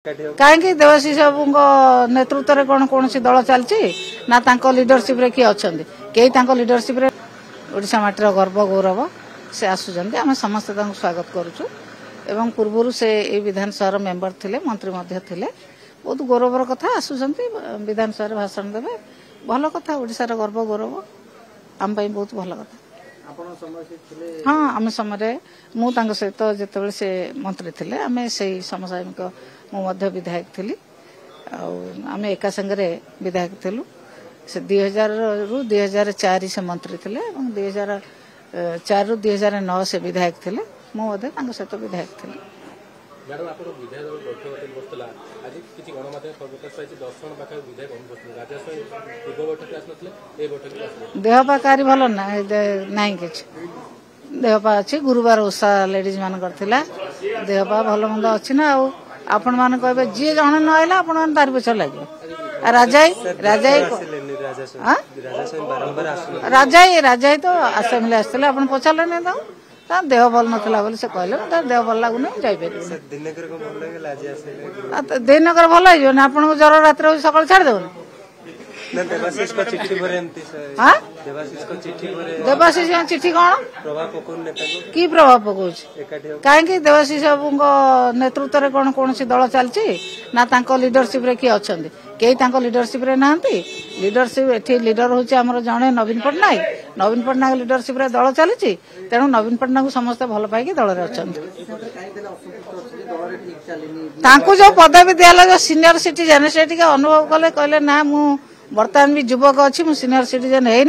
कहीं देवाशीष बाबू नेतृत्व में कौन दल चलती ना लीडरशिप रे किए अच्छा कई लीडरशिप रे ओडिशा माटीर गर्व गौरव से आसुचंदी आम समस्ते स्वागत करुचु एवं पूर्व से विधानसभा मेंबर थिले मंत्री थिले बहुत गौरवर कथा आसुचंदी विधानसभा भाषण देवे भल कथा ओडिशार गर्व गौरव आम बहुत भल कथा। हाँ आम समय मुझे सहित जिते से मंत्री थे आम से समसामयिक मुझे विधायक थी आम एका संगे विधायक थिलु से 2000 रु 2004 से मंत्री थे 2004 रु 2009 से विधायक थे मुझे सहित विधायक थी। देहपा कारी भल ना कि देहपा अच्छी गुरुवार उषा लेडीज मान देहपा भल मंद अच्छी ना आपण मान कहे जी जन न आइला आपण मान तार पछ लगे राजाई राजाई राजाई राजाई तो आसेम्बली आसते आप पचारे नहीं तो देह भल नाला से कहले देह भल लगुनि दिनकर भल हो आपको ज्वर रात सकाल छाड़देव देवाशीष चिठी कौन कि प्रभाव पकाउछ कहीं देवाशीष बाबू नेतृत्व में कौन दल चलती ना लीडरशिप रे किए अच्छा कई लीडरशिप रे ना लीडरशिप एठी लीडर हूँ आमर जड़े नवीन पट्टनायक लीडरशिप रे दल चली तेणु नवीन पट्टनायक समस्ते भल पाई दल में अच्छा जो पदवी दिला जो सीनियर सिटीजन से अनुभव कले कहले ना मु बर्तमान भी युवक अच्छी सीनियर सिटीजन है।